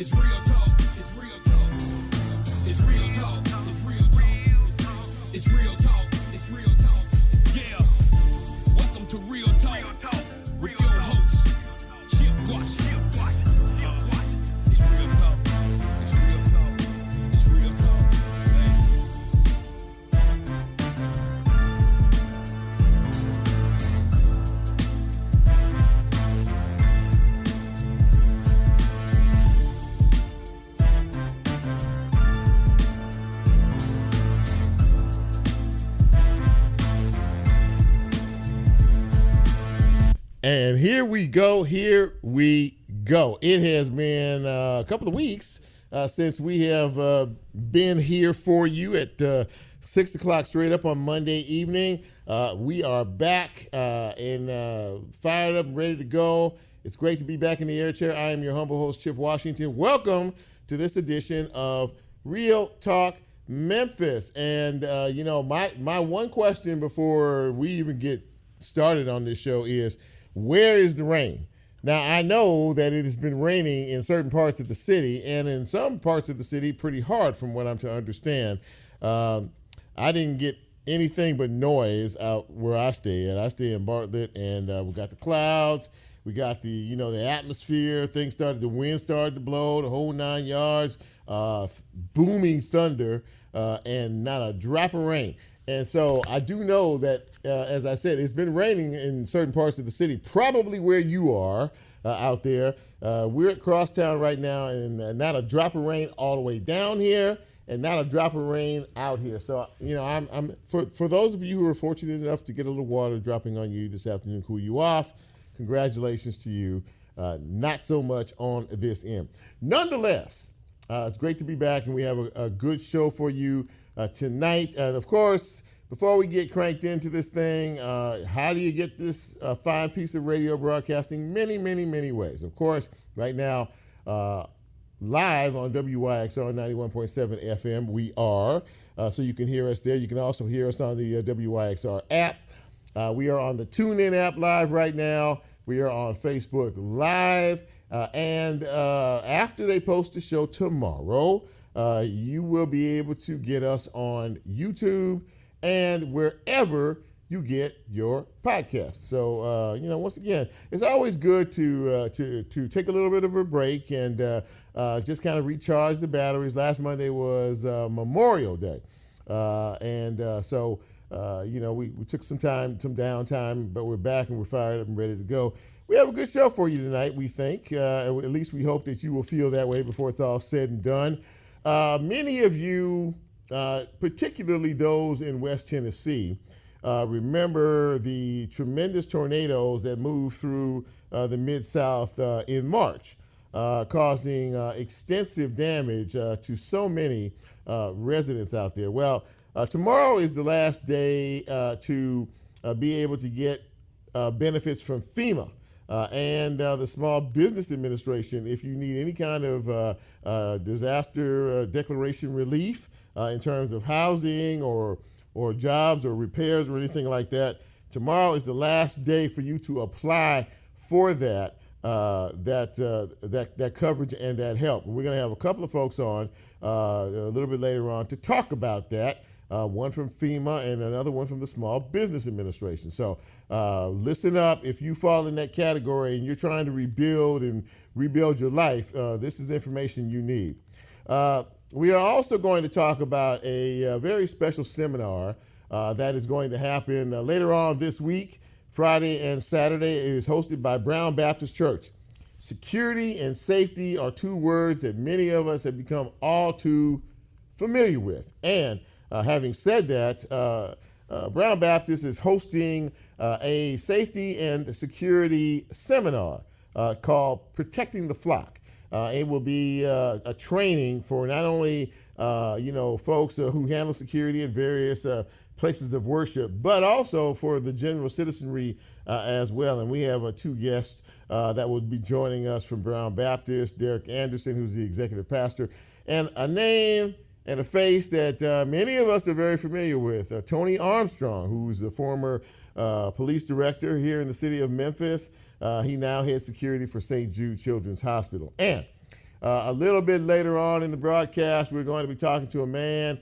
It's real talk. It's real talk. It's real talk. It's real talk. It's real talk. It's real talk. Yeah. Welcome to Real Talk with your host, Chip Wash. It's real talk. It's real talk. It's real talk. And here we go. It has been a couple of weeks since we have been here for you at 6 o'clock straight up on Monday evening. We are back and fired up and ready to go. It's great to be back in the air chair. I am your humble host, Chip Washington. Welcome to this edition of Real Talk Memphis. And, my one question before we even get started on this show is, where is the rain? Now, I know that it has been raining in certain parts of the city, and in some parts of the city pretty hard from what I'm to understand. I didn't get anything but noise out where I stay at. I stay in Bartlett, and we got the clouds. We got the atmosphere. The wind started to blow, the whole 9 yards, booming thunder, and not a drop of rain. And so I do know that, as I said, it's been raining in certain parts of the city, probably where you are out there. We're at Crosstown right now, and not a drop of rain all the way down here, and not a drop of rain out here. So, I'm for those of you who are fortunate enough to get a little water dropping on you this afternoon, cool you off, congratulations to you. Not so much on this end. Nonetheless, it's great to be back, and we have a good show for you tonight. And of course, before we get cranked into this thing, how do you get this fine piece of radio broadcasting? Many, many, many ways. Of course, right now, live on WYXR 91.7 FM, we are. So you can hear us there. You can also hear us on the WYXR app. We are on the TuneIn app live right now. We are on Facebook Live. And after they post the show tomorrow, you will be able to get us on YouTube and wherever you get your podcasts. So, once again, it's always good to take a little bit of a break and just kind of recharge the batteries. Last Monday was Memorial Day. So we took some downtime, but we're back and we're fired up and ready to go. We have a good show for you tonight, we think. At least we hope that you will feel that way before it's all said and done. Many of you, particularly those in West Tennessee, remember the tremendous tornadoes that moved through the Mid-South in March, causing extensive damage to so many residents out there. Well, tomorrow is the last day to be able to get benefits from FEMA. And the Small Business Administration, if you need any kind of disaster declaration relief in terms of housing or jobs or repairs or anything like that, tomorrow is the last day for you to apply for that coverage and that help. And we're going to have a couple of folks on a little bit later on to talk about that. One from FEMA and another one from the Small Business Administration. So listen up. If you fall in that category and you're trying to rebuild your life, this is information you need. We are also going to talk about a very special seminar that is going to happen later on this week, Friday and Saturday. It is hosted by Brown Baptist Church. Security and safety are two words that many of us have become all too familiar with. And having said that, Brown Baptist is hosting a safety and security seminar called Protecting the Flock. It will be a training for not only folks who handle security at various places of worship, but also for the general citizenry as well. And we have two guests that will be joining us from Brown Baptist, Derrick Anderson, who's the executive pastor, and a name and a face that many of us are very familiar with, Toney Armstrong, who's the former police director here in the city of Memphis. He now heads security for St. Jude Children's Hospital. And A little bit later on in the broadcast, we're going to be talking to a man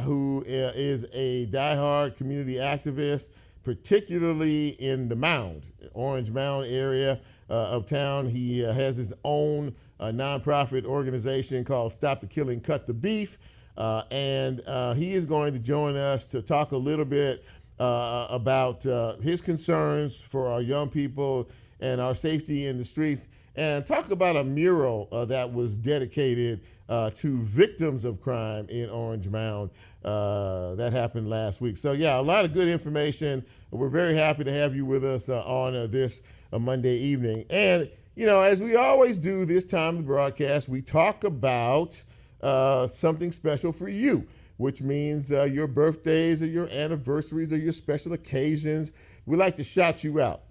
who is a diehard community activist, particularly in the Mound, Orange Mound area of town. He has his own nonprofit organization called Stop the Killing, Cut the Beef. And he is going to join us to talk a little bit about his concerns for our young people and our safety in the streets, and talk about a mural that was dedicated to victims of crime in Orange Mound that happened last week. So yeah, a lot of good information. We're very happy to have you with us on this Monday evening. And, you know, as we always do this time of the broadcast, we talk about something special for you, which means your birthdays or your anniversaries or your special occasions. We like to shout you out.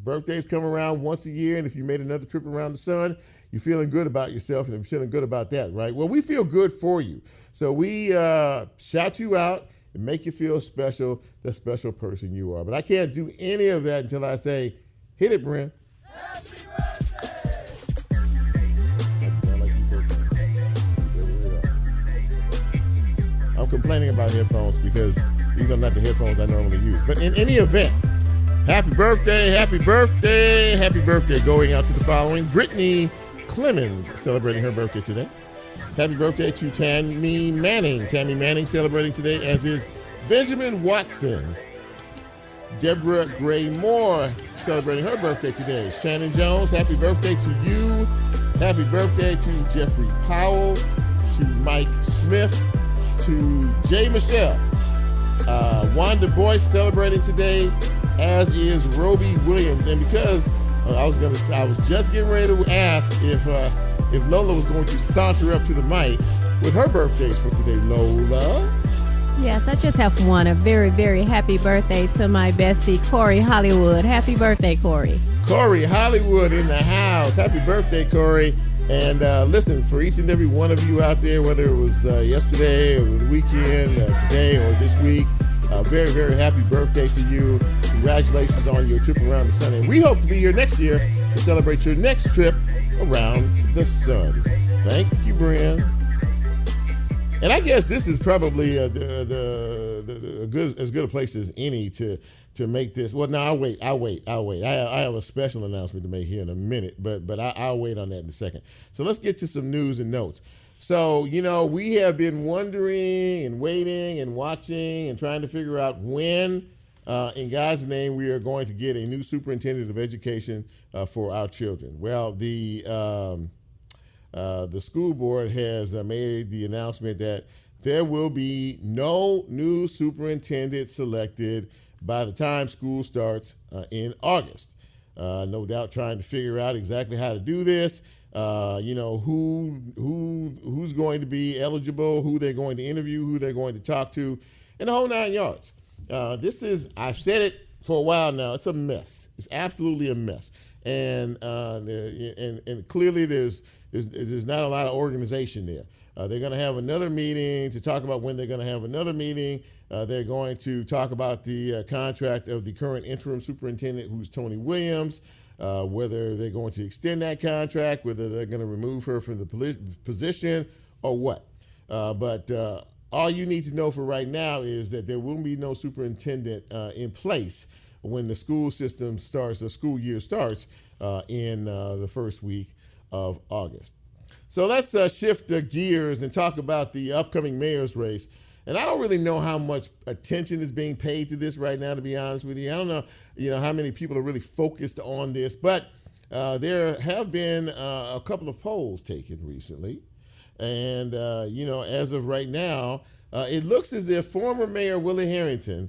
Birthdays come around once a year, and if you made another trip around the sun, you're feeling good about yourself, and you're feeling good about that, right? Well, we feel good for you. So we shout you out and make you feel special, the special person you are. But I can't do any of that until I say, hit it, Brent. Happy birthday! I'm complaining about headphones because these are not the headphones I normally use. But in any event, happy birthday, happy birthday, happy birthday going out to the following. Brittany Clemens celebrating her birthday today. Happy birthday to Tammy Manning. Tammy Manning celebrating today, as is Benjamin Watson. Deborah Gray Moore celebrating her birthday today. Shannon Jones, happy birthday to you. Happy birthday to Jeffrey Powell, to Mike Smith, to Jay Michelle. Wanda Boyce celebrating today, as is Roby Williams. And because I was just getting ready to ask if Lola was going to saunter up to the mic with her birthdays for today. Lola? Yes, I just have one. A very, very happy birthday to my bestie, Corey Hollywood. Happy birthday, Corey. Corey Hollywood in the house. Happy birthday, Corey. And listen, for each and every one of you out there, whether it was yesterday or the weekend, today or this week, very, very happy birthday to you. Congratulations on your trip around the sun. And we hope to be here next year to celebrate your next trip around the sun. Thank you, Brian. And I guess this is probably as good a place as any to make this. Well, no, I'll wait. I have a special announcement to make here in a minute, but I'll wait on that in a second. So let's get to some news and notes. So, you know, we have been wondering and waiting and watching and trying to figure out when, in God's name, we are going to get a new superintendent of education for our children. Well, the school board has made the announcement that there will be no new superintendent selected by the time school starts in August. No doubt trying to figure out exactly how to do this. You know, who's going to be eligible, who they're going to interview, who they're going to talk to, and the whole 9 yards. I've said it for a while now, it's a mess. It's absolutely a mess. And clearly there's not a lot of organization there. They're going to have another meeting to talk about when they're going to have another meeting. They're going to talk about the contract of the current interim superintendent, who's Toney Williams, whether they're going to extend that contract, whether they're going to remove her from the position or what. But all you need to know for right now is that there will be no superintendent in place when the school system starts, the school year starts in the first week of August. So let's shift the gears and talk about the upcoming mayor's race. And I don't really know how much attention is being paid to this right now, to be honest with you. I don't know, how many people are really focused on this, but there have been a couple of polls taken recently. And, as of right now, it looks as if former Mayor Willie Harrington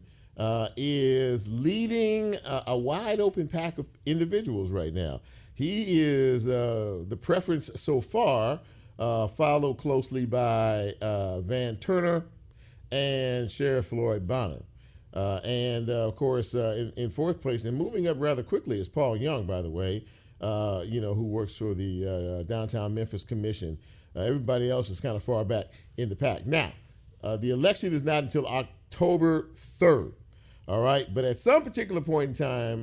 is leading a wide open pack of individuals right now. He is the preference so far, followed closely by Van Turner and Sheriff Floyd Bonner. And of course, in fourth place and moving up rather quickly is Paul Young, by the way, who works for the Downtown Memphis Commission. Everybody else is kind of far back in the pack. Now, the election is not until October 3rd. All right, but at some particular point in time,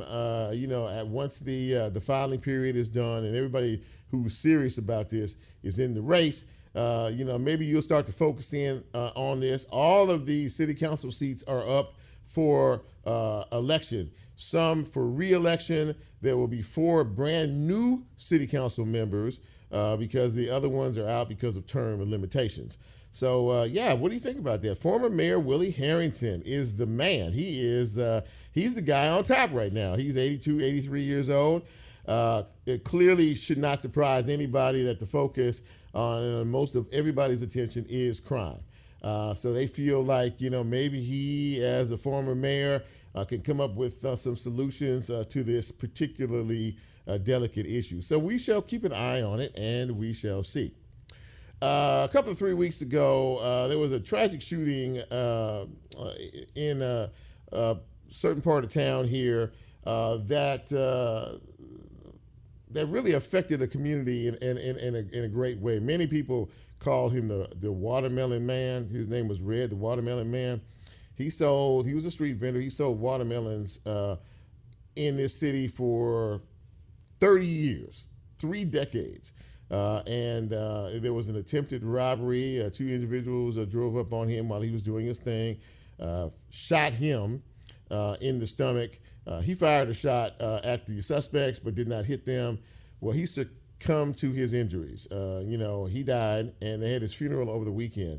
once the filing period is done and everybody who's serious about this is in the race. Maybe you'll start to focus in on this. All of the city council seats are up for election. Some for re-election. There will be 4 brand new city council members because the other ones are out because of term limitations. So, what do you think about that? Former Mayor Willie Harrington is the man. He's the guy on top right now. He's 82, 83 years old. It clearly should not surprise anybody that the focus on most of everybody's attention is crime. So they feel like, maybe he, as a former mayor, can come up with some solutions to this particularly delicate issue. So we shall keep an eye on it, and we shall see. A couple of 3 weeks ago, there was a tragic shooting in a certain part of town here that really affected the community in a great way. Many people called him the Watermelon Man. His name was Red, the Watermelon Man. He was a street vendor. He sold watermelons in this city for 30 years, 3 decades. There was an attempted robbery. 2 individuals drove up on him while he was doing his thing, shot him in the stomach. He fired a shot at the suspects but did not hit them. Well, he succumbed to his injuries. He died, and they had his funeral over the weekend.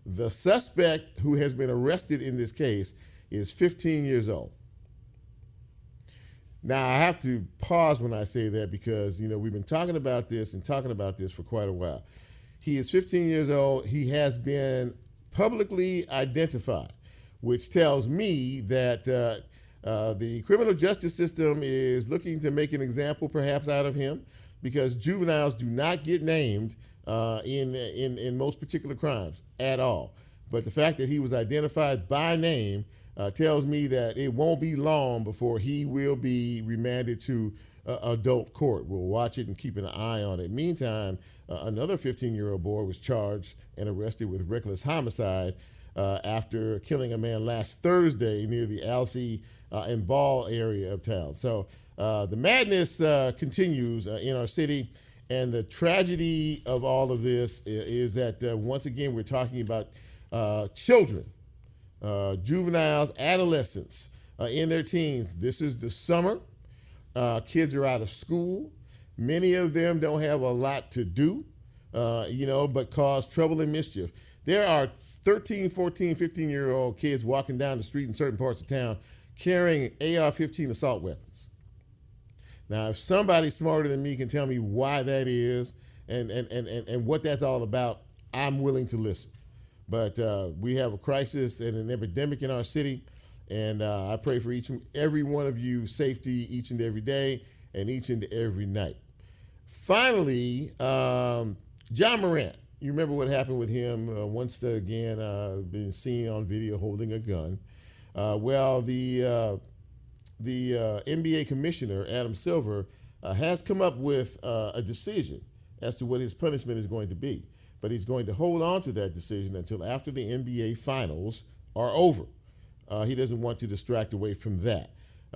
The suspect who has been arrested in this case is 15 years old. Now, I have to pause when I say that because, we've been talking about this for quite a while. He is 15 years old. He has been publicly identified, which tells me that the criminal justice system is looking to make an example perhaps out of him because juveniles do not get named in most particular crimes at all. But the fact that he was identified by name tells me that it won't be long before he will be remanded to adult court. We'll watch it and keep an eye on it. Meantime, another 15-year-old boy was charged and arrested with reckless homicide after killing a man last Thursday near the Alsea and Ball area of town. So the madness continues in our city. And the tragedy of all of this is that, once again, we're talking about children, juveniles, adolescents in their teens. This is the summer. Kids are out of school. Many of them don't have a lot to do, but cause trouble and mischief. There are 13, 14, 15-year-old kids walking down the street in certain parts of town carrying AR-15 assault weapons. Now, if somebody smarter than me can tell me why that is and what that's all about, I'm willing to listen. But we have a crisis and an epidemic in our city, and I pray for each and every one of you safety each and every day and each and every night. Finally, John Morant. You remember what happened with him once again been seen on video holding a gun. The NBA commissioner, Adam Silver, has come up with a decision as to what his punishment is going to be. But he's going to hold on to that decision until after the NBA finals are over. He doesn't want to distract away from that.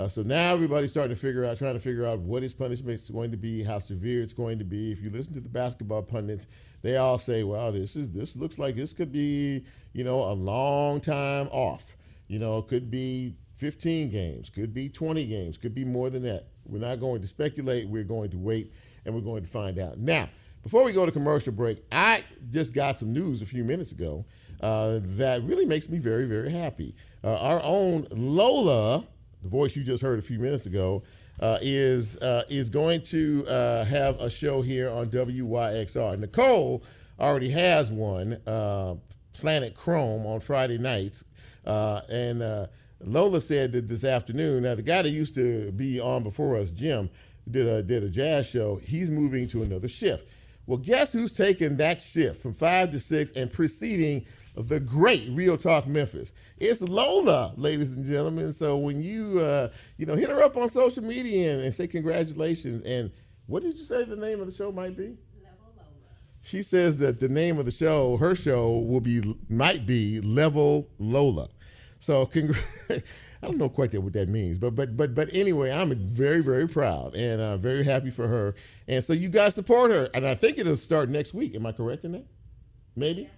So now everybody's trying to figure out what his punishment is going to be, how severe it's going to be. If you listen to the basketball pundits, they all say, well, this looks like this could be, a long time off. It could be 15 games, could be 20 games, could be more than that. We're not going to speculate. We're going to wait, and we're going to find out. Now, before we go to commercial break, I just got some news a few minutes ago that really makes me very, very happy. Our own Lola, the voice you just heard a few minutes ago, is going to have a show here on WYXR. Nicole already has one, Planet Chrome, on Friday nights, and Lola said that this afternoon, now the guy that used to be on before us, Jim, did a jazz show. He's moving to another shift. Well, guess who's taking that shift from 5 to 6 and preceding the great Real Talk Memphis? It's Lola, ladies and gentlemen. So when you hit her up on social media and say congratulations. And what did you say the name of the show might be? Level Lola. She says that the name of the show, her show, might be Level Lola. So I don't know quite what that means, but anyway, I'm very, very proud and very happy for her. And so you guys support her, and I think it'll start next week. Am I correct in that? Maybe. Yeah.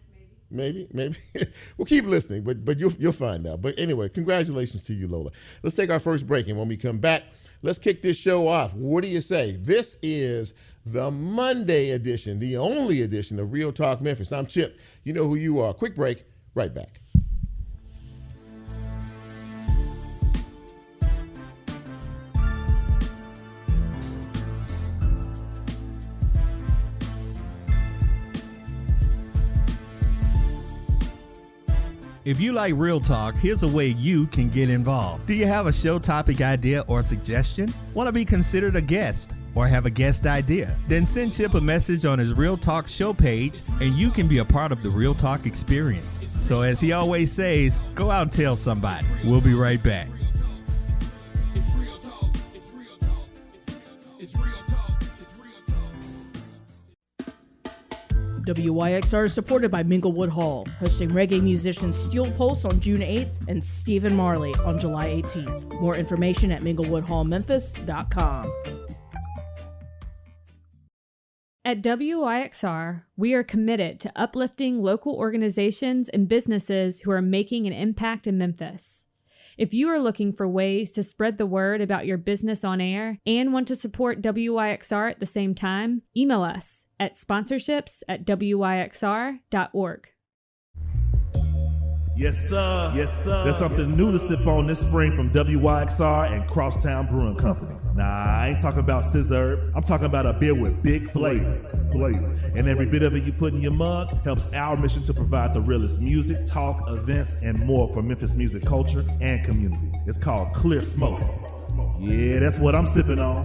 Maybe. We'll keep listening, but you'll find out. But anyway, congratulations to you, Lola. Let's take our first break, and when we come back, let's kick this show off. What do you say? This is the Monday edition, the only edition of Real Talk Memphis. I'm Chip. You know who you are. Quick break, right back. If you like Real Talk, here's a way you can get involved. Do you have a show topic idea or suggestion? Want to be considered a guest or have a guest idea? Then send Chip a message on his Real Talk show page and you can be a part of the Real Talk experience. So as he always says, go out and tell somebody. We'll be right back. WYXR is supported by Minglewood Hall, hosting reggae musicians Steel Pulse on June 8th and Stephen Marley on July 18th. More information at minglewoodhallmemphis.com. At WYXR, we are committed to uplifting local organizations and businesses who are making an impact in Memphis. If you are looking for ways to spread the word about your business on air and want to support WYXR at the same time, email us at sponsorships@wyxr.org. Yes, sir. Yes, sir. There's something new to sip on this spring from WYXR and Crosstown Brewing Company. Nah, I ain't talking about scissor. I'm talking about a beer with big flavor. And every bit of it you put in your mug helps our mission to provide the realest music, talk, events, and more for Memphis music culture and community. It's called Clear Smoke. Yeah, that's what I'm sipping on.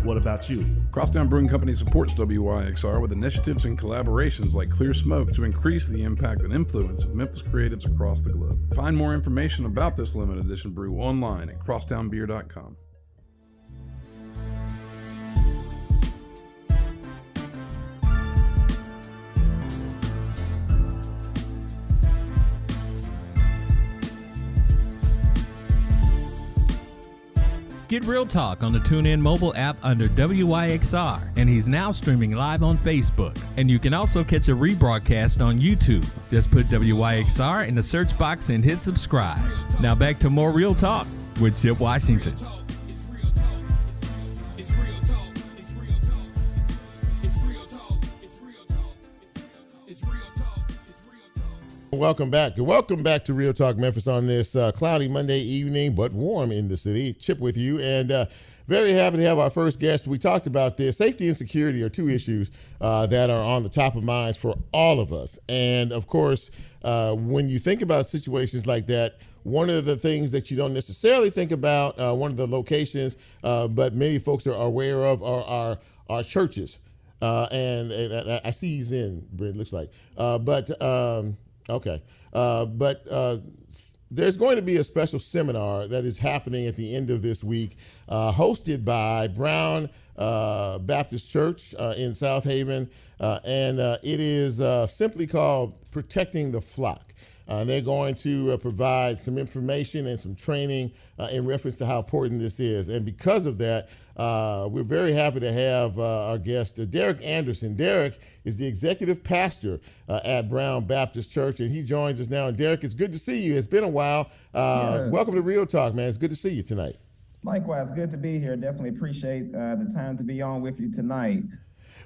What about you? Crosstown Brewing Company supports WYXR with initiatives and collaborations like Clear Smoke to increase the impact and influence of Memphis creatives across the globe. Find more information about this limited edition brew online at crosstownbeer.com. Get Real Talk on the TuneIn mobile app under WYXR, and he's now streaming live on Facebook. And you can also catch a rebroadcast on YouTube. Just put WYXR in the search box and hit subscribe. Now back to more Real Talk with Chip Washington. Welcome back to Real Talk Memphis on this cloudy Monday evening, but warm in the city. Chip with you, and very happy to have our first guest. We talked about this. Safety and security are two issues that are on the top of minds for all of us. And of course, when you think about situations like that, one of the things that you don't necessarily think about, one of the locations, but many folks are aware of are our churches. And I see he's in, Brent, looks like. Okay. But there's going to be a special seminar that is happening at the end of this week, hosted by Brown Baptist Church in South Haven. And it is simply called Protecting the Flock. They're going to provide some information and some training in reference to how important this is. And because of that, we're very happy to have our guest, Derrick Anderson. Derrick is the executive pastor at Brown Baptist Church, and he joins us now. And Derrick, it's good to see you. It's been a while. Yes. Welcome to Real Talk, man. It's good to see you tonight. Likewise, good to be here. Definitely appreciate the time to be on with you tonight.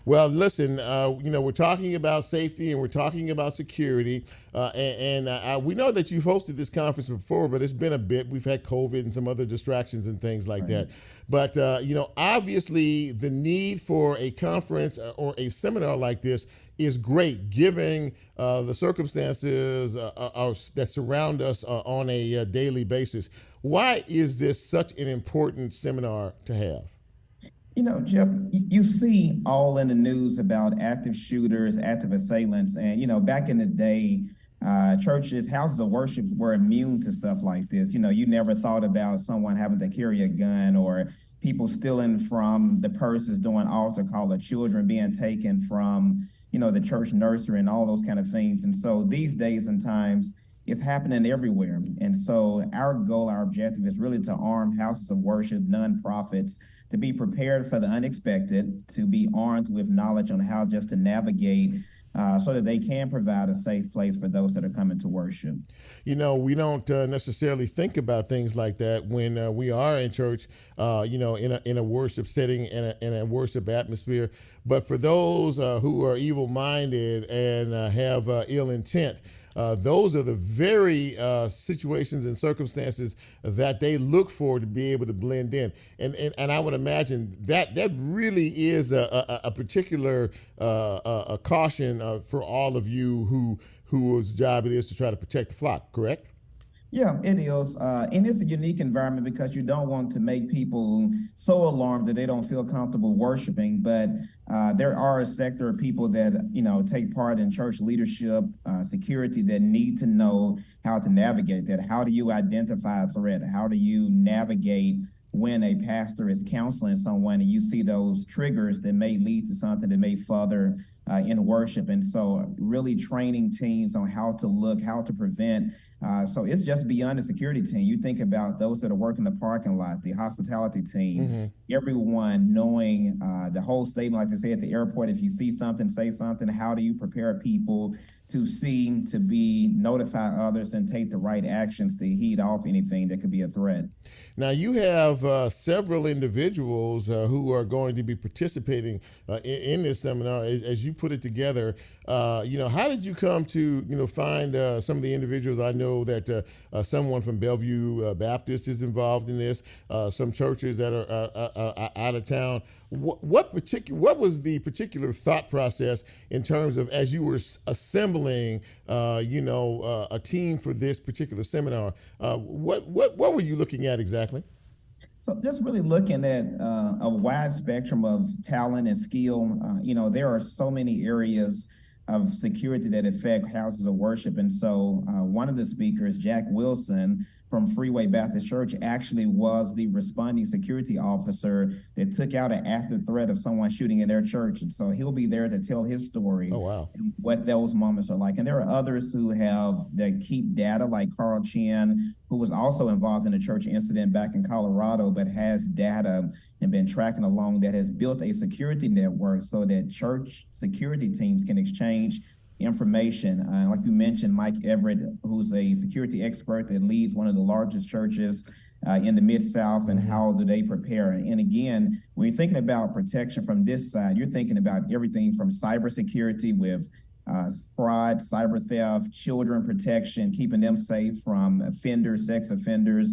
Well, listen, we're talking about safety and we're talking about security, and we know that you've hosted this conference before, but it's been a bit. We've had COVID and some other distractions and things like that. But, obviously the need for a conference or a seminar like this is great, given the circumstances that surround us on a daily basis. Why is this such an important seminar to have? Jeff, you see all in the news about active shooters, active assailants. And, back in the day, churches, houses of worship were immune to stuff like this. You never thought about someone having to carry a gun or people stealing from the purses during altar call, or children being taken from, the church nursery and all those kind of things. And so these days and times, it's happening everywhere. And so our goal, our objective is really to arm houses of worship, nonprofits, to be prepared for the unexpected, to be armed with knowledge on how just to navigate so that they can provide a safe place for those that are coming to worship. You know, we don't necessarily think about things like that when we are in church, you know, in a worship setting, in a worship atmosphere. But for those who are evil-minded and have ill intent, those are the very situations and circumstances that they look for to be able to blend in. And I would imagine that really is a particular a caution for all of you whose job it is to try to protect the flock, correct? Yeah, it is. And it's a unique environment because you don't want to make people so alarmed that they don't feel comfortable worshiping. But there are a sector of people that, you know, take part in church leadership, security, that need to know how to navigate that. How do you identify a threat? How do you navigate when a pastor is counseling someone and you see those triggers that may lead to something that may further in worship? And so really training teams on how to look, how to prevent. So it's just beyond the security team. You think about those that are working the parking lot, the hospitality team, everyone knowing the whole statement, like they say at the airport, if you see something, say something. How do you prepare people to see, to be, notify others, and take the right actions to heed off anything that could be a threat? Now, you have several individuals who are going to be participating in this seminar. As you put it together, you know, how did you come to, you know, find some of the individuals? I know that someone from Bellevue Baptist is involved in this, some churches that are out of town. What was the particular thought process in terms of, as you were assembling, you know, a team for this particular seminar? What were you looking at exactly? So just really looking at a wide spectrum of talent and skill. You know, there are so many areas of security that affect houses of worship. And so one of the speakers, Jack Wilson from Freeway Baptist Church, actually was the responding security officer that took out an active threat of someone shooting in their church. And so he'll be there to tell his story. Oh, wow. And what those moments are like. And there are others who that keep data, like Carl Chin, who was also involved in a church incident back in Colorado, but has data and been tracking along, that has built a security network so that church security teams can exchange information. Like you mentioned, Mike Everett, who's a security expert that leads one of the largest churches in the Mid-South, and how do they prepare? And again, when you're thinking about protection from this side, you're thinking about everything from cybersecurity with fraud, cyber theft, children protection, keeping them safe from offenders, sex offenders,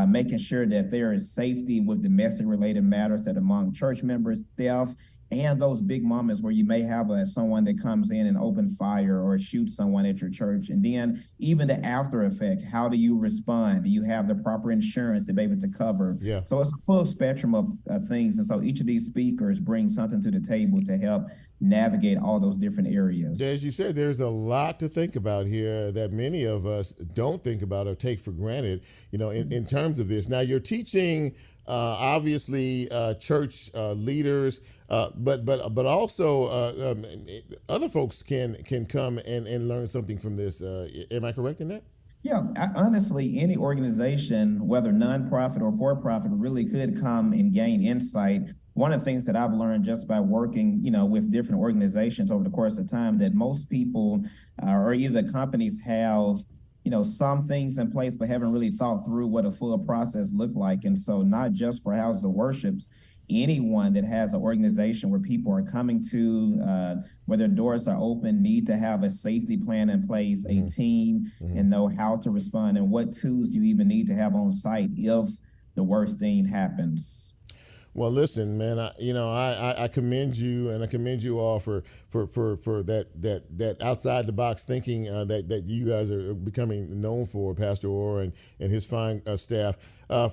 making sure that there is safety with domestic related matters that among church members, theft, and those big moments where you may have someone that comes in and open fire or shoot someone at your church. And then even the after effect, how do you respond? Do you have the proper insurance to be able to cover? Yeah. So it's a full spectrum of things. And so each of these speakers bring something to the table to help navigate all those different areas. As you said, there's a lot to think about here that many of us don't think about or take for granted, you know, in terms of this. Now, you're teaching obviously church leaders, but also other folks can come and learn something from this. Am I correct in that? Yeah, honestly, any organization, whether nonprofit or for-profit, really could come and gain insight. One of the things that I've learned just by working, you know, with different organizations over the course of time, that most people or either companies have, you know, some things in place, but haven't really thought through what a full process looked like. And so not just for houses of worships, anyone that has an organization where people are coming to, where their doors are open, need to have a safety plan in place, a team, and know how to respond, and what tools do you even need to have on site if the worst thing happens. Well, listen, man. I commend you, and I commend you all for that outside the box thinking that you guys are becoming known for, Pastor Orr and his fine staff.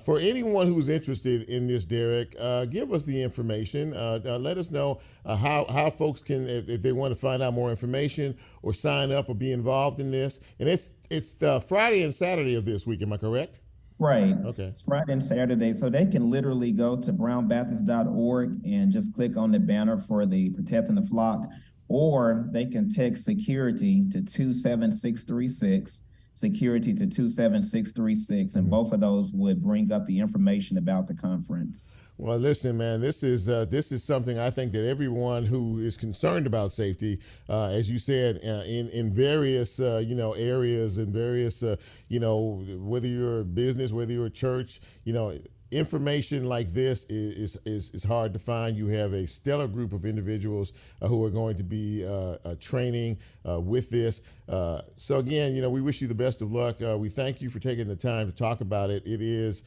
For anyone who's interested in this, Derrick, give us the information. Let us know how folks can, if they want to find out more information or sign up or be involved in this. And it's the Friday and Saturday of this week. Am I correct? Right. Okay. It's Friday and Saturday. So they can literally go to brownbaptist.org and just click on the banner for the Protecting the Flock, or they can text security to 27636. security to 27636, and both of those would bring up the information about the conference. Well, listen, man, this is something I think that everyone who is concerned about safety, as you said, in various areas, in various whether you're a business, whether you're a church, information like this is hard to find. You have a stellar group of individuals who are going to be training with this. So again, we wish you the best of luck. We thank you for taking the time to talk about it. It is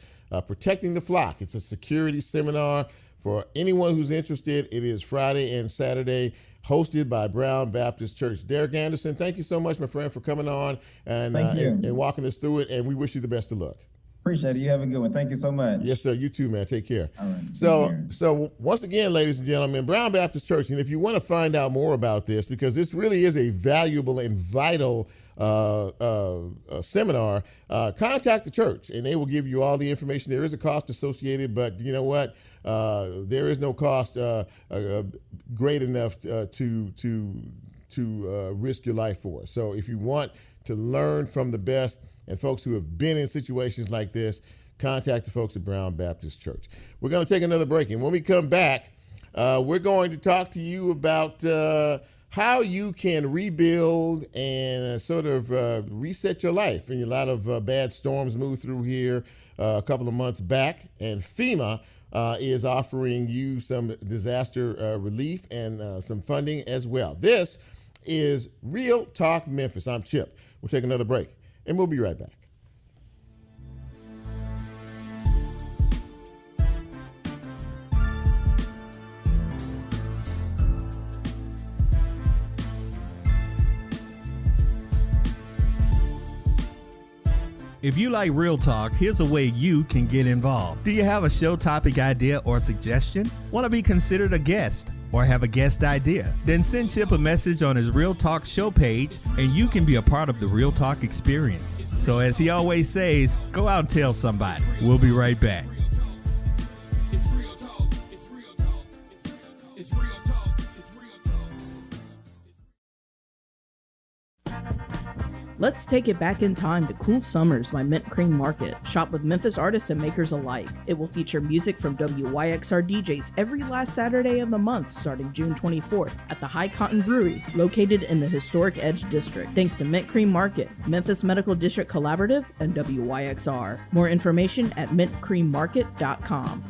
Protecting the Flock. It's a security seminar for anyone who's interested. It is Friday and Saturday, hosted by Brown Baptist Church. Derrick Anderson, thank you so much, my friend, for coming on and walking us through it. And we wish you the best of luck. Appreciate it. You have a good one. Thank you so much. Yes, sir. You too, man. Take care. All right. So once again, ladies and gentlemen, Brown Baptist Church, and if you want to find out more about this, because this really is a valuable and vital seminar, contact the church, and they will give you all the information. There is a cost associated, but you know what? There is no cost great enough to risk your life for. So if you want to learn from the best and folks who have been in situations like this, contact the folks at Brown Baptist Church. We're going to take another break, and when we come back, we're going to talk to you about how you can rebuild and sort of reset your life. And a lot of bad storms moved through here a couple of months back, and FEMA is offering you some disaster relief and some funding as well. This is Real Talk Memphis. I'm Chip. We'll take another break, and we'll be right back. If you like Real Talk, here's a way you can get involved. Do you have a show topic idea or suggestion? Want to be considered a guest or have a guest idea? Then send Chip a message on his Real Talk show page and you can be a part of the Real Talk experience. So as he always says, go out and tell somebody. We'll be right back. Let's take it back in time to cool summers by Mint Cream Market. Shop with Memphis artists and makers alike. It will feature music from WYXR DJs every last Saturday of the month starting June 24th at the High Cotton Brewery, located in the historic Edge District. Thanks to Mint Cream Market, Memphis Medical District Collaborative, and WYXR. More information at mintcreammarket.com.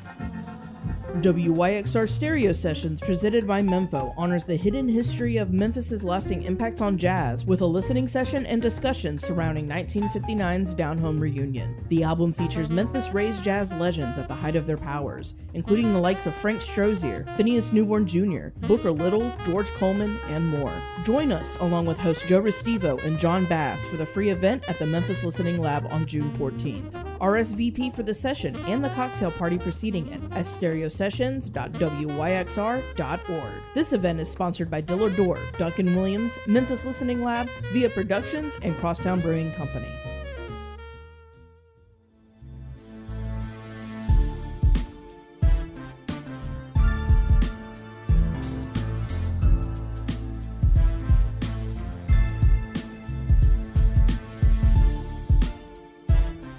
WYXR Stereo Sessions, presented by Mempho, honors the hidden history of Memphis's lasting impact on jazz with a listening session and discussion surrounding 1959's Down Home reunion. The album features Memphis-raised jazz legends at the height of their powers, including the likes of Frank Strozier, Phineas Newborn Jr., Booker Little, George Coleman, and more. Join us, along with host Joe Restivo and John Bass, for the free event at the Memphis Listening Lab on June 14th. RSVP for the session and the cocktail party preceding it at stereosessions.wyxr.org. This event is sponsored by Dillard Door, Duncan Williams, Memphis Listening Lab, Via Productions, and Crosstown Brewing Company.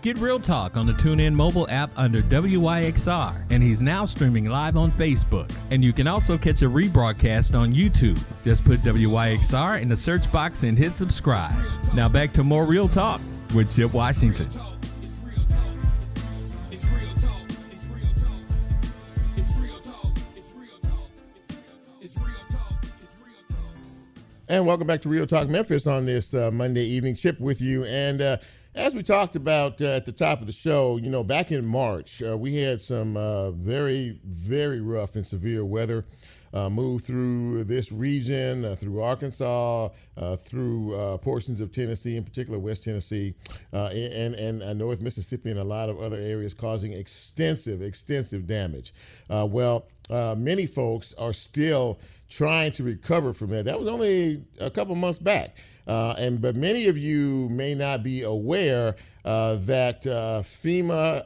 Get Real Talk on the TuneIn mobile app under WYXR, and he's now streaming live on Facebook. And you can also catch a rebroadcast on YouTube. Just put WYXR in the search box and hit subscribe. Now back to more Real Talk with Chip Washington. And welcome back to Real Talk Memphis on this Monday evening. Chip with you. And as we talked about at the top of the show, back in March, we had some very, very rough and severe weather move through this region, through Arkansas, through portions of Tennessee, in particular West Tennessee, and North Mississippi, and a lot of other areas, causing extensive damage. Many folks are still trying to recover from that. That was only a couple months back. But many of you may not be aware that FEMA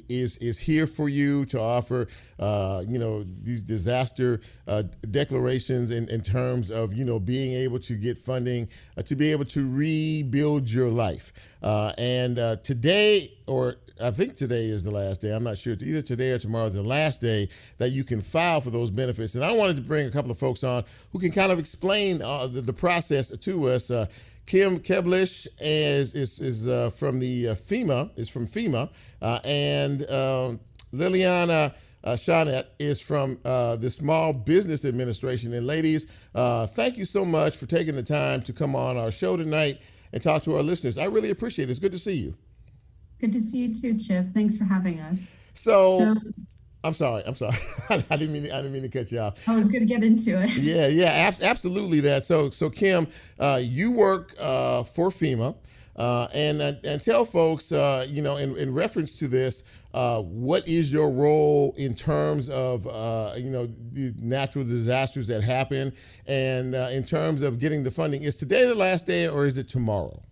is here for you to offer, these disaster declarations in terms of, being able to get funding to be able to rebuild your life. And today, or I think today is the last day. I'm not sure. Either today or tomorrow is the last day that you can file for those benefits. And I wanted to bring a couple of folks on who can kind of explain the process to us. Kim Keblish is from the FEMA. Is from FEMA, and Liliana Shawnette is from the Small Business Administration. And ladies, thank you so much for taking the time to come on our show tonight and talk to our listeners. I really appreciate it. It's good to see you. Good to see you too, Chip. Thanks for having us. So I'm sorry. I didn't mean to cut you off. I was going to get into it. Yeah, absolutely that. So Kim, you work for FEMA, and tell folks, in reference to this, what is your role in terms of, the natural disasters that happen, and in terms of getting the funding? Is today the last day, or is it tomorrow?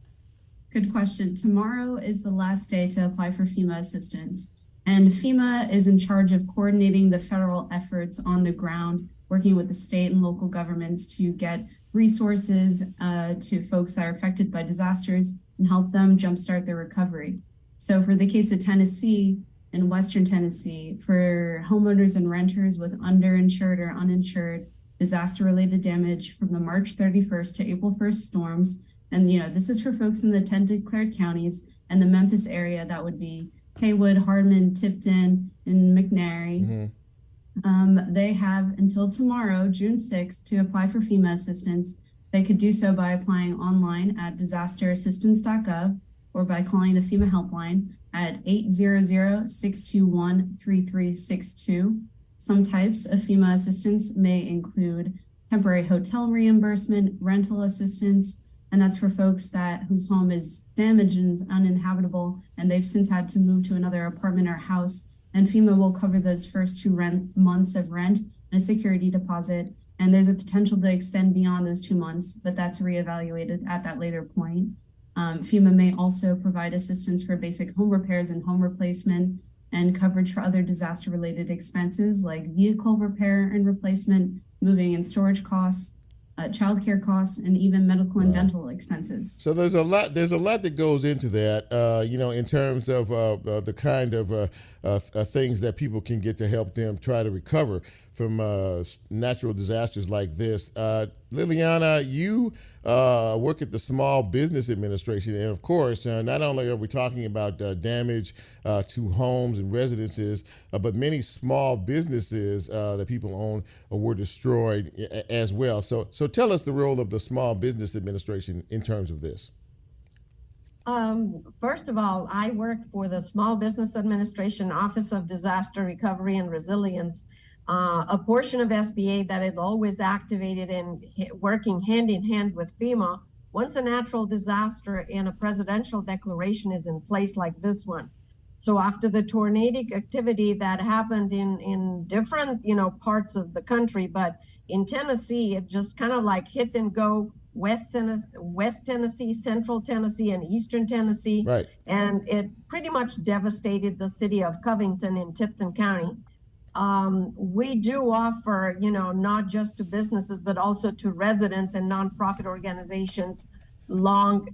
Good question. Tomorrow is the last day to apply for FEMA assistance. And FEMA is in charge of coordinating the federal efforts on the ground, working with the state and local governments to get resources to folks that are affected by disasters and help them jumpstart their recovery. So for the case of Tennessee and Western Tennessee, for homeowners and renters with underinsured or uninsured disaster-related damage from the March 31st to April 1st storms, and this is for folks in the 10 declared counties and the Memphis area, that would be Haywood, Hardman, Tipton, and McNary. Mm-hmm. They have until tomorrow, June 6th, to apply for FEMA assistance. They could do so by applying online at disasterassistance.gov or by calling the FEMA helpline at 800-621-3362. Some types of FEMA assistance may include temporary hotel reimbursement, rental assistance, and that's for folks whose home is damaged and is uninhabitable, and they've since had to move to another apartment or house. And FEMA will cover those first 2 months of rent and a security deposit. And there's a potential to extend beyond those 2 months, but that's reevaluated at that later point. FEMA may also provide assistance for basic home repairs and home replacement, and coverage for other disaster-related expenses like vehicle repair and replacement, moving and storage costs, childcare costs, and even medical and dental expenses. So there's a lot that goes into that, in terms of the kind of things that people can get to help them try to recover from natural disasters like this. Liliana, you work at the Small Business Administration, and of course, not only are we talking about damage to homes and residences, but many small businesses that people own were destroyed as well. So tell us the role of the Small Business Administration in terms of this. First of all, I work for the Small Business Administration Office of Disaster Recovery and Resilience, a portion of SBA that is always activated and working hand in hand with FEMA once a natural disaster and a presidential declaration is in place like this one. So after the tornadic activity that happened in different, parts of the country, but in Tennessee, it just kind of like hit and go. West Tennessee, Central Tennessee, and Eastern Tennessee. Right. And it pretty much devastated the city of Covington in Tipton County. We do offer, not just to businesses, but also to residents and nonprofit organizations, long,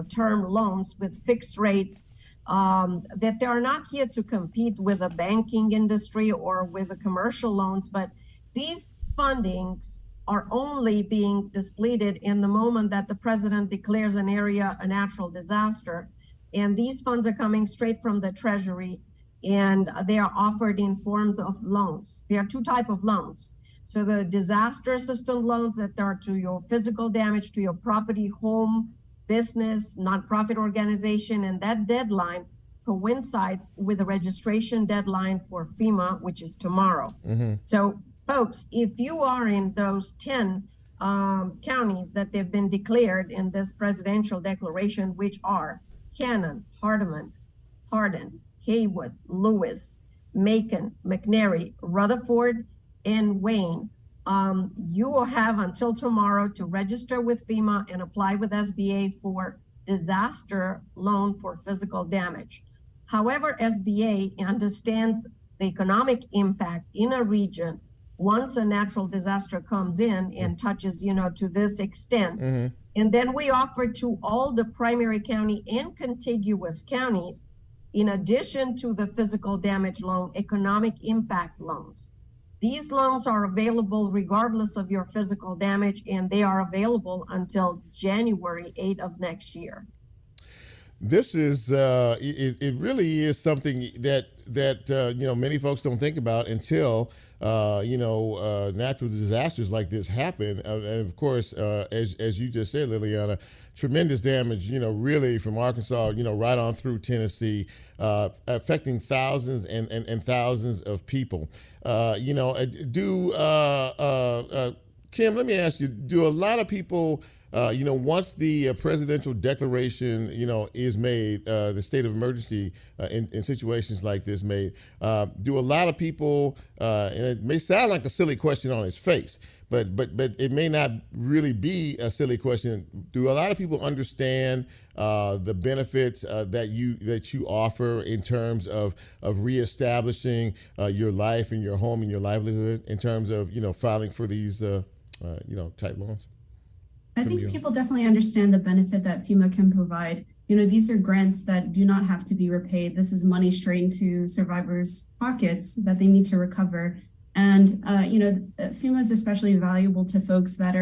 term loans with fixed rates, that they are not here to compete with the banking industry or with the commercial loans, but these fundings are only being depleted in the moment that the president declares an area a natural disaster. And these funds are coming straight from the Treasury, and they are offered in forms of loans. There are 2 types of loans. So the disaster assistance loans that are to your physical damage to your property, home, business, nonprofit organization, and that deadline coincides with the registration deadline for FEMA, which is tomorrow. Mm-hmm. So folks, if you are in those 10 counties that they've been declared in this presidential declaration, which are Cannon, Hardman, Hardin, Haywood, Lewis, Macon, McNary, Rutherford, and Wayne, You will have until tomorrow to register with FEMA and apply with SBA for disaster loan for physical damage. However, SBA understands the economic impact in a region once a natural disaster comes in and touches, to this extent. Mm-hmm. And then we offer to all the primary county and contiguous counties, in addition to the physical damage loan, economic impact loans. These loans are available regardless of your physical damage, and they are available until January 8th of next year. This is it really is something that many folks don't think about until natural disasters like this happen. And of course, as you just said, Liliana, tremendous damage, really from Arkansas, right on through Tennessee, affecting thousands and thousands of people. Kim, let me ask you, do a lot of people, once the presidential declaration, is made, the state of emergency in situations like this made, do a lot of people, and it may sound like a silly question on its face, but it may not really be a silly question. Do a lot of people understand the benefits that you offer in terms of reestablishing your life and your home and your livelihood in terms of filing for these type loans? I think people definitely understand the benefit that FEMA can provide. These are grants that do not have to be repaid. This is money straight into survivors' pockets that they need to recover. And FEMA is especially valuable to folks that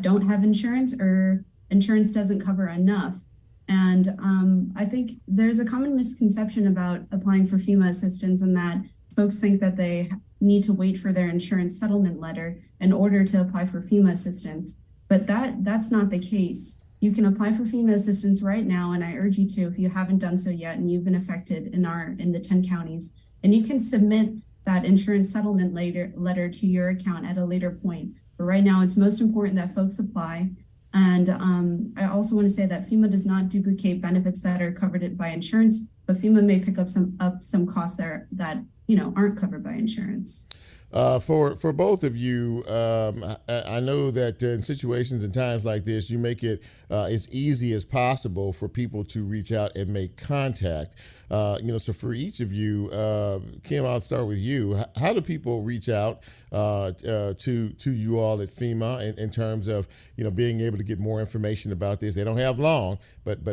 don't have insurance or insurance doesn't cover enough. And I think there's a common misconception about applying for FEMA assistance, in that folks think that they need to wait for their insurance settlement letter in order to apply for FEMA assistance. But that's not the case. You can apply for FEMA assistance right now, and I urge you to, if you haven't done so yet and you've been affected in the 10 counties, and you can submit that insurance settlement letter to your account at a later point. But right now, it's most important that folks apply. And I also want to say that FEMA does not duplicate benefits that are covered by insurance, but FEMA may pick up some costs that aren't covered by insurance. For both of you, I know that in situations and times like this, you make it as easy as possible for people to reach out and make contact. So for each of you, Kim, I'll start with you. How do people reach out to you all at FEMA in terms of being able to get more information about this? They don't have long, but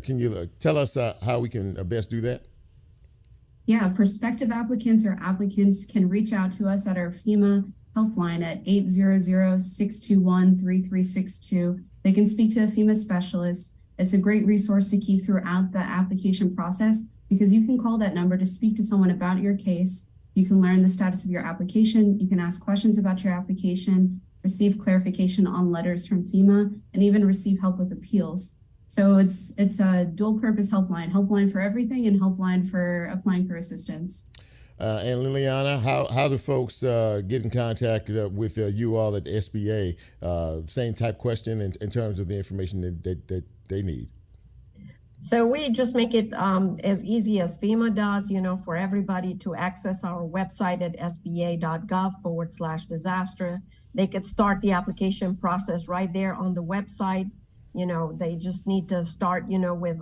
can you tell us how we can best do that? Yeah, prospective applicants or applicants can reach out to us at our FEMA helpline at 800-621-3362. They can speak to a FEMA specialist. It's a great resource to keep throughout the application process, because you can call that number to speak to someone about your case. You can learn the status of your application. You can ask questions about your application, receive clarification on letters from FEMA, and even receive help with appeals. So it's a dual purpose helpline for everything and helpline for applying for assistance. And Liliana, how do folks get in contact with you all at the SBA? Same type question in terms of the information that they need. So we just make it as easy as FEMA does, for everybody to access our website at sba.gov/disaster. They could start the application process right there on the website. They just need to start, with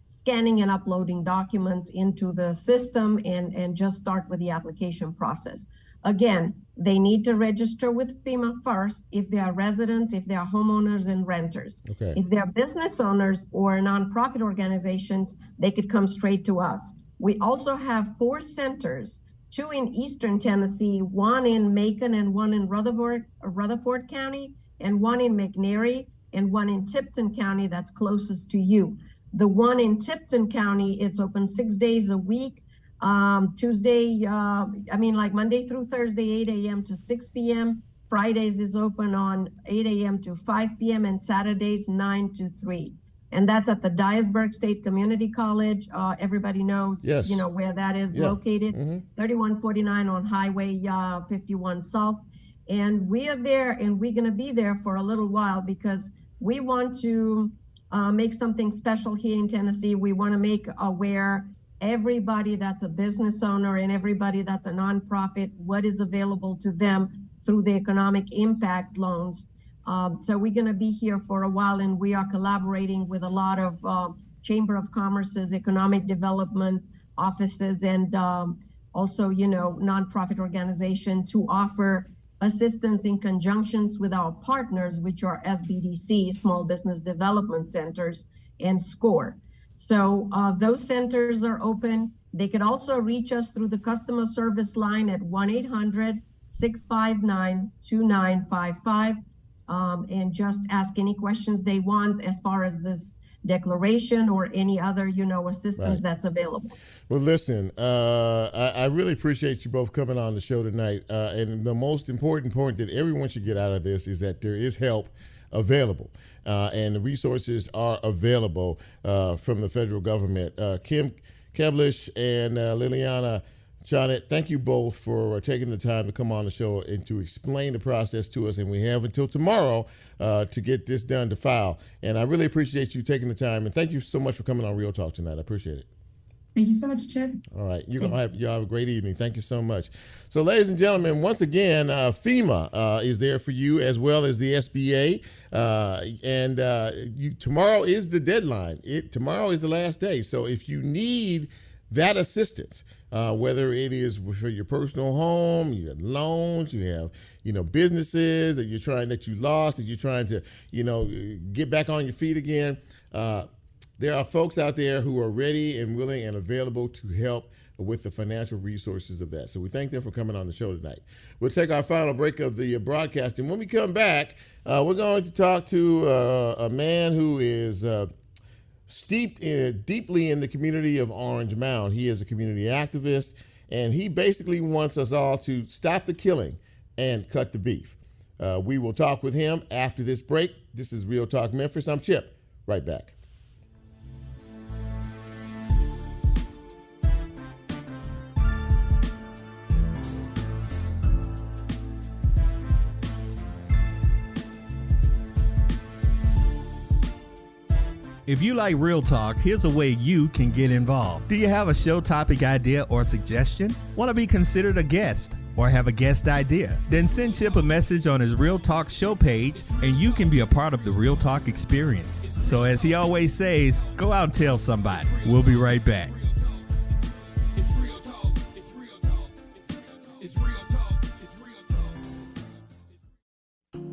scanning and uploading documents into the system and just start with the application process. Again, they need to register with FEMA first if they are residents, if they are homeowners and renters. Okay. If they are business owners or nonprofit organizations, they could come straight to us. We also have 4 centers, 2 in Eastern Tennessee, 1 in Macon and 1 in Rutherford County, and 1 in McNairy, and 1 in Tipton County that's closest to you. The one in Tipton County, it's open 6 days a week. Monday through Thursday, 8 a.m. to 6 p.m. Fridays is open on 8 a.m. to 5 p.m. and Saturdays 9 to 3. And that's at the Dyersburg State Community College. Everybody knows, yes, where that is located. Mm-hmm. 3149 on Highway 51 South. And we are there, and we're going to be there for a little while because we want to make something special here in Tennessee. We want to make aware everybody that's a business owner and everybody that's a nonprofit what is available to them through the economic impact loans. So we're going to be here for a while, and we are collaborating with a lot of Chamber of Commerce's economic development offices and also, nonprofit organization to offer assistance in conjunctions with our partners, which are SBDC, Small Business Development Centers, and SCORE. So those centers are open. They could also reach us through the customer service line at 1-800-659-2955 and just ask any questions they want as far as this declaration or any other, assistance that's available. Well, listen, I really appreciate you both coming on the show tonight. And the most important point that everyone should get out of this is that there is help available. And the resources are available from the federal government. Kim Keblish and Liliana Janet, thank you both for taking the time to come on the show and to explain the process to us. And we have until tomorrow to get this done to file. And I really appreciate you taking the time. And thank you so much for coming on Real Talk tonight. I appreciate it. Thank you so much, Chip. All right. Y'all have a great evening. Thank you so much. So, ladies and gentlemen, once again, FEMA is there for you as well as the SBA. Tomorrow is the deadline. Tomorrow is the last day. So if you need that assistance, whether it is for your personal home, you have loans, you have, businesses that you're trying to, get back on your feet again. There are folks out there who are ready and willing and available to help with the financial resources of that. So we thank them for coming on the show tonight. We'll take our final break of the broadcast. And when we come back, we're going to talk to a man who is steeped deeply in the community of Orange Mound. He is a community activist, and he basically wants us all to stop the killing and cut the beef. We will talk with him after this break. This is Real Talk Memphis. I'm Chip. Right back. If you like Real Talk, here's a way you can get involved. Do you have a show topic idea or suggestion? Want to be considered a guest or have a guest idea? Then send Chip a message on his Real Talk show page and you can be a part of the Real Talk experience. So as he always says, go out and tell somebody. We'll be right back.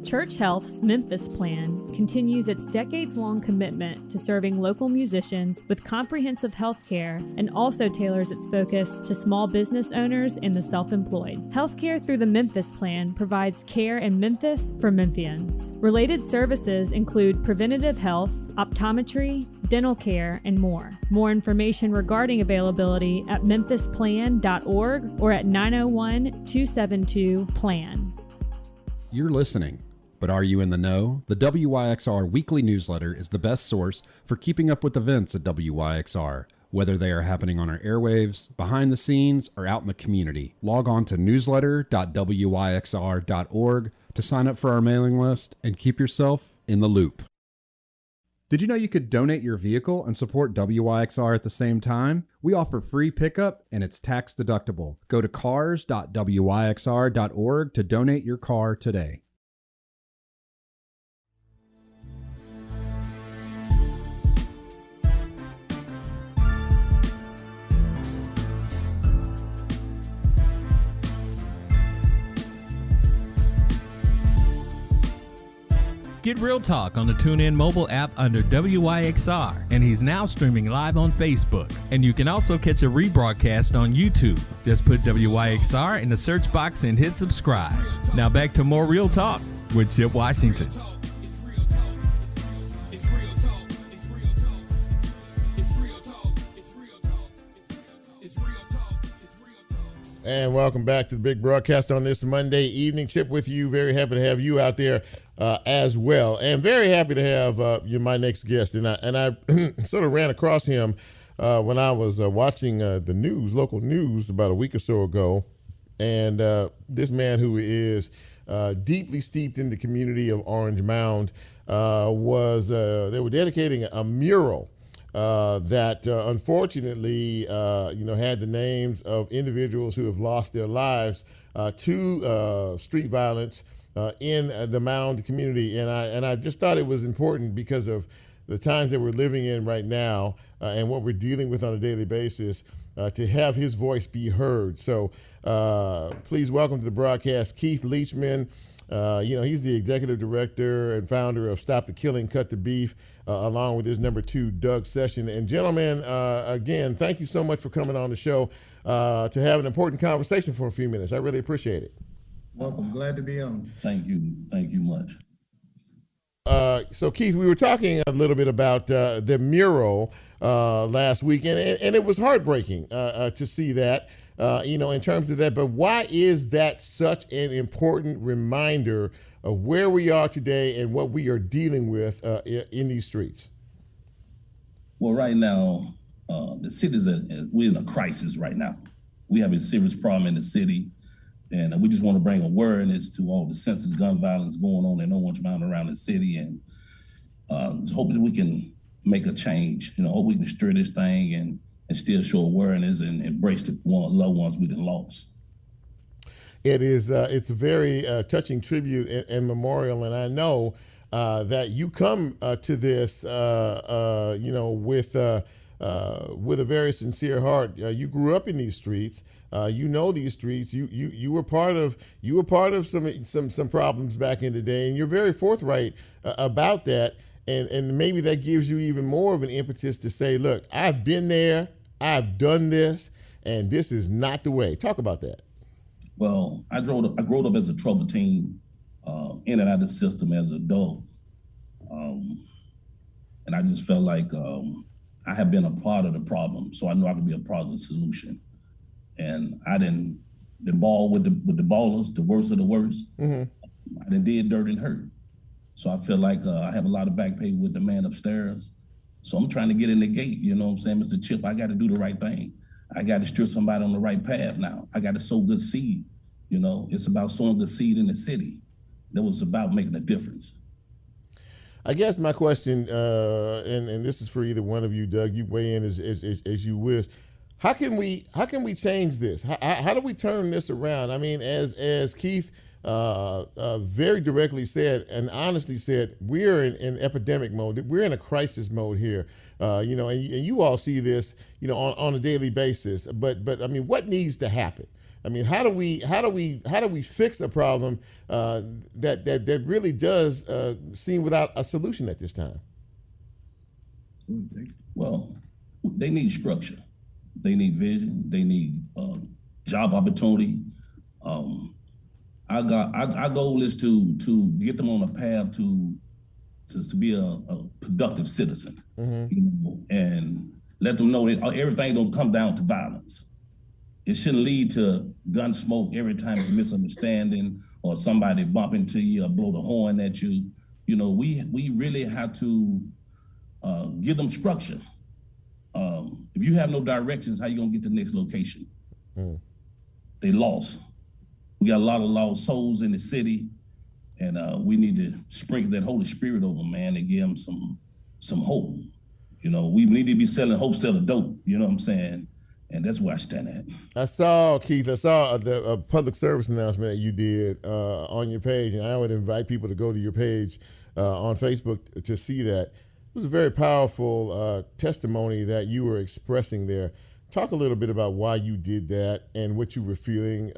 Church Health's Memphis Plan continues its decades-long commitment to serving local musicians with comprehensive health care and also tailors its focus to small business owners and the self-employed. Healthcare through the Memphis Plan provides care in Memphis for Memphians. Related services include preventative health, optometry, dental care, and more. More information regarding availability at memphisplan.org or at 901-272-PLAN. You're listening. But are you in the know? The WYXR weekly newsletter is the best source for keeping up with events at WYXR, whether they are happening on our airwaves, behind the scenes, or out in the community. Log on to newsletter.wyxr.org to sign up for our mailing list and keep yourself in the loop. Did you know you could donate your vehicle and support WYXR at the same time? We offer free pickup and it's tax deductible. Go to cars.wyxr.org to donate your car today. Get Real Talk on the TuneIn mobile app under WYXR, and he's now streaming live on Facebook. And you can also catch a rebroadcast on YouTube. Just put WYXR in the search box and hit subscribe. Now back to more Real Talk with Chip Washington. And welcome back to the big broadcast on this Monday evening. Chip with you. Very happy to have you out there as well. And very happy to have you, my next guest. And I sort of ran across him when I was watching the news, local news, about a week or so ago. And this man, who is deeply steeped in the community of Orange Mound, they were dedicating a mural that unfortunately, had the names of individuals who have lost their lives to street violence in the Mound community. And I just thought it was important because of the times that we're living in right now and what we're dealing with on a daily basis to have his voice be heard. So please welcome to the broadcast Keith Leachman. He's the executive director and founder of Stop the Killing, Cut the Beef, along with his number 2, Doug Session. And gentlemen, again, thank you so much for coming on the show to have an important conversation for a few minutes. I really appreciate it. Welcome. Glad to be on. Thank you. Thank you much. So Keith, we were talking a little bit about the mural last week, and it was heartbreaking to see that, in terms of that. But why is that such an important reminder of where we are today and what we are dealing with in these streets? Well, right now, the city's we're in a crisis right now. We have a serious problem in the city, and we just want to bring awareness to all the senseless gun violence going on in Orange Mountain around the city, and just hoping we can make a change. Hope we can stir this thing and still show awareness and embrace the loved ones we done lost. It is. It's a very touching tribute and memorial, and I know that you come to this, with a very sincere heart. You grew up in these streets. You know these streets. You were part of some problems back in the day, and you're very forthright about that. And maybe that gives you even more of an impetus to say, look, I've been there, I've done this, and this is not the way. Talk about that. Well, I grew up as a troubled teen, in and out of the system as an adult. And I just felt like I have been a part of the problem, so I know I could be a part of the solution. And I didn't ball with the ballers, the worst of the worst. Mm-hmm. I done did dirt and hurt. So I feel like I have a lot of back pay with the man upstairs. So I'm trying to get in the gate, you know what I'm saying? Mr. Chip, I got to do the right thing. I got to steer somebody on the right path now. I got to sow good seed. It's about sowing good seed in the city. That was about making a difference. I guess my question, and this is for either one of you, Doug, you weigh in as you wish. How can we change this? How do we turn this around? I mean, as Keith very directly said and honestly said, we're in epidemic mode. We're in a crisis mode here, and you all see this, on a daily basis. But I mean, what needs to happen? I mean, how do we fix a problem that really does seem without a solution at this time? Well, they need structure. They need vision. They need job opportunity. Our goal is to get them on a path to be a productive citizen, mm-hmm. And let them know that everything don't come down to violence. It shouldn't lead to gun smoke every time it's a misunderstanding or somebody bump into you or blow the horn at you. We really have to give them structure. If you have no directions, how you gonna get to the next location? Mm. They lost. We got a lot of lost souls in the city, and we need to sprinkle that Holy Spirit over them, man, and give them some hope. We need to be selling hope instead of dope. You know what I'm saying? And that's where I stand at. I saw the public service announcement that you did on your page, and I would invite people to go to your page on Facebook to see that. It was a very powerful testimony that you were expressing there. Talk a little bit about why you did that and what you were feeling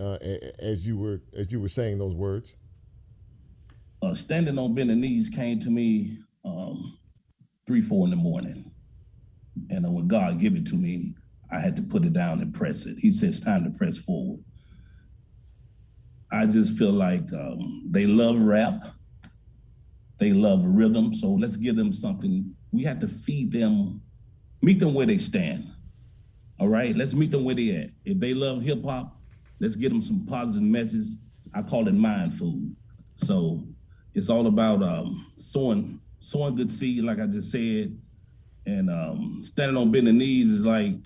as you were saying those words. Standing on bended knees came to me 3-4 in the morning, and when God gave it to me, I had to put it down and press it. He says, time to press forward. I just feel like they love rap. They love rhythm. So let's give them something. We have to feed them, meet them where they stand. All right, let's meet them where they at. If they love hip hop, let's get them some positive messages. I call it mind food. So it's all about sowing good seed, like I just said. And standing on bending knees is like,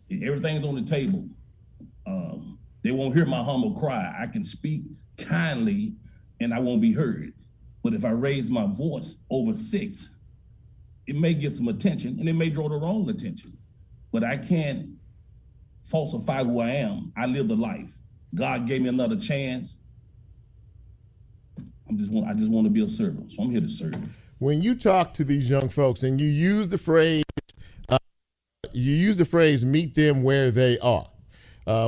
everything's on the table. They won't hear my humble cry. I can speak kindly and I won't be heard. But if I raise my voice over 6, it may get some attention and it may draw the wrong attention, but I can't falsify who I am. I lived a life. God gave me another chance. I just want to be a servant, so I'm here to serve. When you talk to these young folks and you use the phrase, meet them where they are,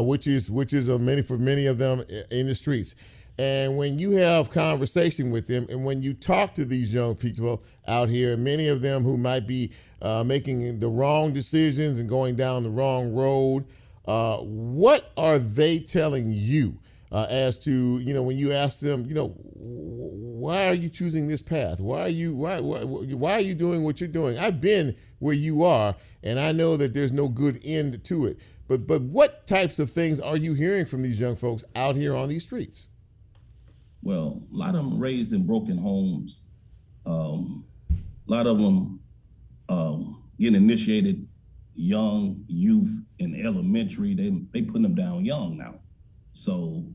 which is for many of them in the streets. And when you have conversation with them and when you talk to these young people out here, many of them who might be making the wrong decisions and going down the wrong road, what are they telling you as to, when you ask them, why are you choosing this path? Why are you doing what you're doing? I've been where you are, and I know that there's no good end to it. But what types of things are you hearing from these young folks out here on these streets? Well, a lot of them raised in broken homes. A lot of them getting initiated young, youth in elementary. They putting them down young now. So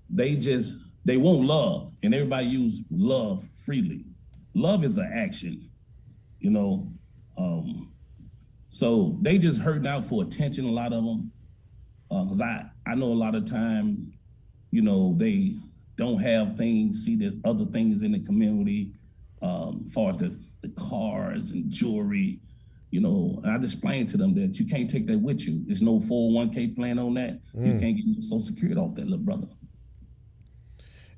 they want love, and everybody use love freely. Love is an action, so they just hurting out for attention, a lot of them. Because I know a lot of time, they don't have things, see the other things in the community, as far as the cars and jewelry, and I just explained to them that you can't take that with you. There's no 401k plan on that. You can't get your Social Security off that, little brother.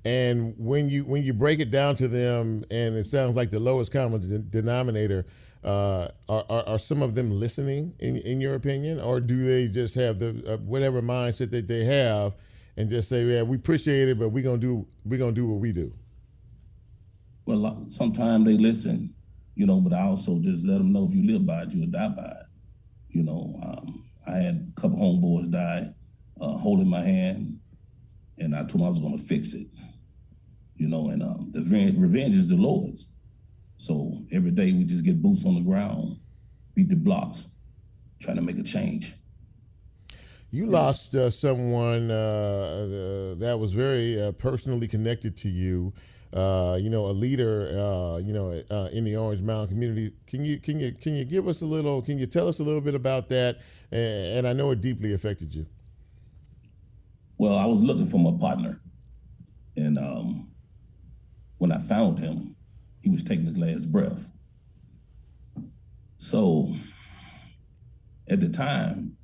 And when you break it down to them, and it sounds like the lowest common denominator, are some of them listening in your opinion, or do they just have the whatever mindset that they have and just say, yeah, we appreciate it, but we're gonna do what we do? Well, sometimes they listen, but I also just let them know if you live by it, you'll die by it. I had a couple homeboys die holding my hand, and I told them I was gonna fix it. And the revenge is the Lord's. So every day we just get boots on the ground, beat the blocks, trying to make a change. You lost someone that was very personally connected to you. A leader, in the Orange Mound community. Can you give us a little? Can you tell us a little bit about that? And I know it deeply affected you. Well, I was looking for my partner, and when I found him, he was taking his last breath. So at the time,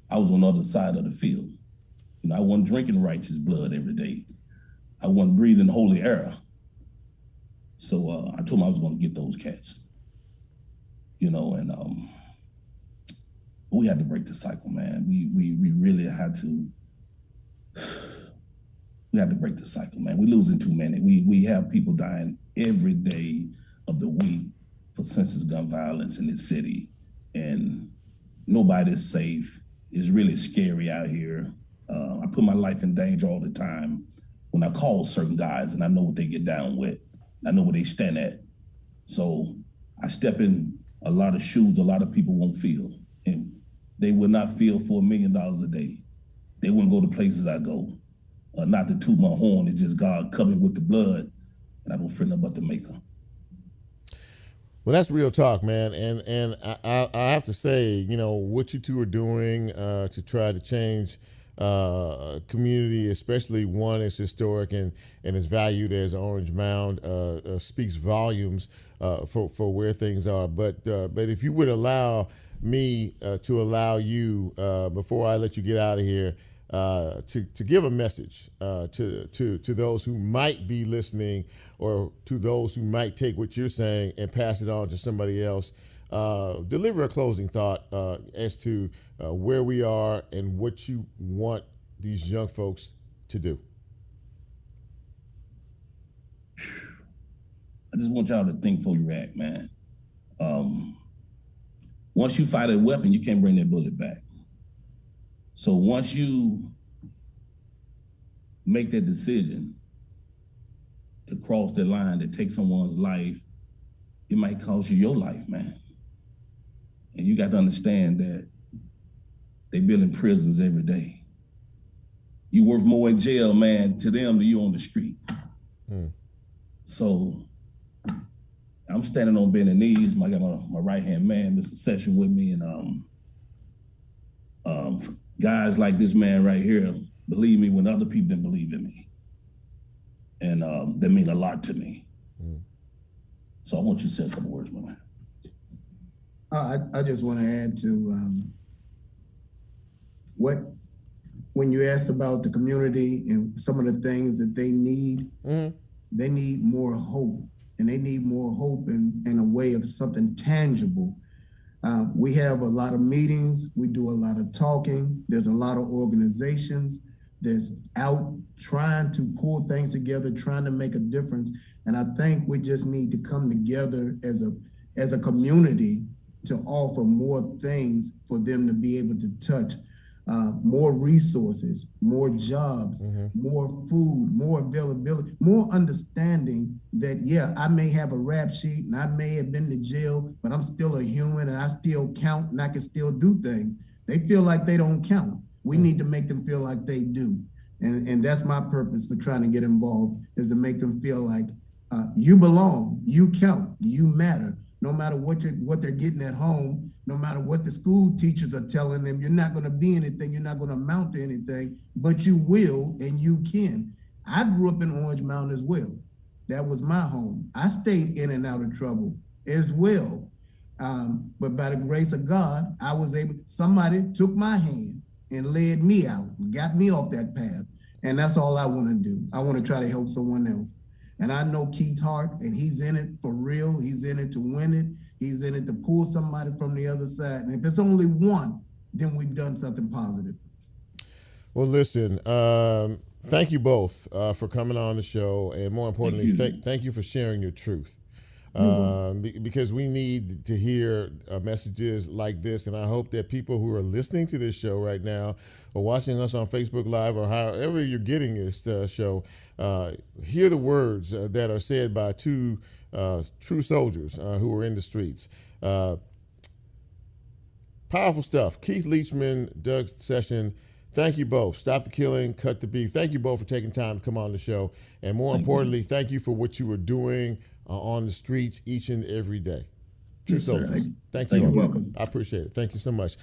I was on the other side of the field. I wasn't drinking righteous blood every day. I wasn't breathing holy air. So I told him I was going to get those cats. And we had to break the cycle, man. We really had to. We had to break the cycle, man. We're losing too many. We have people dying every day of the week for senseless gun violence in this city, and nobody's safe. It's really scary out here. I put my life in danger all the time when I call certain guys, and I know what they get down with. I know where they stand at. So I step in a lot of shoes a lot of people won't feel, and they will not feel for $1 million a day. They wouldn't go to places I go. Not to toot my horn, it's just God covered with the blood, and I don't fear nothing but the Maker. Well, that's real talk, man. And I have to say, what you two are doing to try to change a community, especially one as historic and as valued as Orange Mound, speaks volumes for where things are. But if you would allow me to allow you, before I let you get out of here, to give a message to those who might be listening, or to those who might take what you're saying and pass it on to somebody else. Deliver a closing thought as to where we are and what you want these young folks to do. I just want y'all to think before you react, man. Once you fire that weapon, you can't bring that bullet back. So once you make that decision to cross that line, to take someone's life, it might cost you your life, man. And you got to understand that they building prisons every day. You worth more in jail, man, to them than you on the street. So I'm standing on bending knees. I got my right-hand man, Mr. Session, with me, and guys like this man right here believe me when other people didn't believe in me. And that mean a lot to me. So I want you to say a couple words, my man. I just want to add to when you asked about the community and some of the things that they need more hope, and they need more hope in a way of something tangible. We have a lot of meetings. We do a lot of talking. There's a lot of organizations that's out trying to pull things together, trying to make a difference. And I think we just need to come together as a community to offer more things for them to be able to touch. More resources, more jobs, more food, more availability, more understanding that, yeah, I may have a rap sheet and I may have been to jail, but I'm still a human and I still count and I can still do things. They feel like they don't count. We need to make them feel like they do. And that's my purpose for trying to get involved, is to make them feel like you belong, you count, you matter. No matter what they're getting at home, no matter what the school teachers are telling them, you're not going to be anything, you're not going to amount to anything, but you will and you can. I grew up in Orange Mountain as well. That was my home. I stayed in and out of trouble as well. But by the grace of God, I was able, somebody took my hand and led me out, got me off that path. And that's all I want to do. I want to try to help someone else. And I know Keith Hart, and he's in it for real. He's in it to win it. He's in it to pull somebody from the other side. And if it's only one, then we've done something positive. Well, listen, thank you both for coming on the show. And more importantly, thank you for sharing your truth. Because we need to hear messages like this. And I hope that people who are listening to this show right now or watching us on Facebook Live or however you're getting this show, hear the words that are said by two true soldiers who are in the streets. Powerful stuff. Keith Leachman, Doug Session, thank you both. Stop the killing, cut the beef. Thank you both for taking time to come on the show. And more importantly, thank you for what you are doing on the streets each and every day. True soldiers. Thank you. You're welcome. I appreciate it. Thank you so much.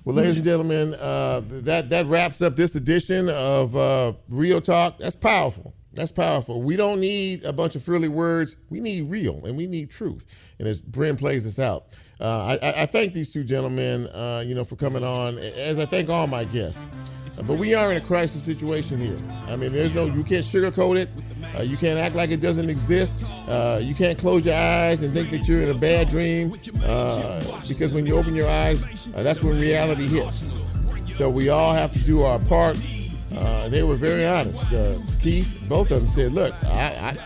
Well, ladies and gentlemen, that wraps up this edition of Real Talk. That's powerful. That's powerful. We don't need a bunch of frilly words. We need real and we need truth. And as Bryn plays this out, I thank these two gentlemen, for coming on, as I thank all my guests. But we are in a crisis situation here. I mean, you can't sugarcoat it. You can't act like it doesn't exist. You can't close your eyes and think that you're in a bad dream, because when you open your eyes, that's when reality hits. So we all have to do our part. They were very honest. Keith, both of them said, look, I'm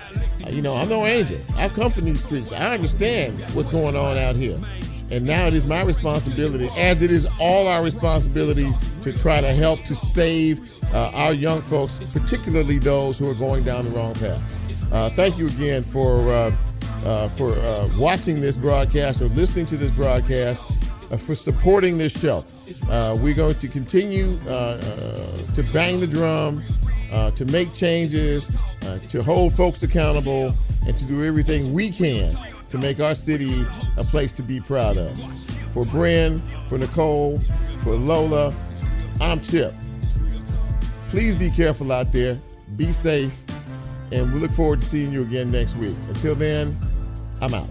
no angel. I've come from these streets. I understand what's going on out here. And now it is my responsibility, as it is all our responsibility, to try to help to save our young folks, particularly those who are going down the wrong path. Thank you again for watching this broadcast or listening to this broadcast, for supporting this show. We're going to continue to bang the drum, to make changes, to hold folks accountable, and to do everything we can to make our city a place to be proud of. For Bryn, for Nicole, for Lola, I'm Chip. Please be careful out there, be safe, and we look forward to seeing you again next week. Until then, I'm out.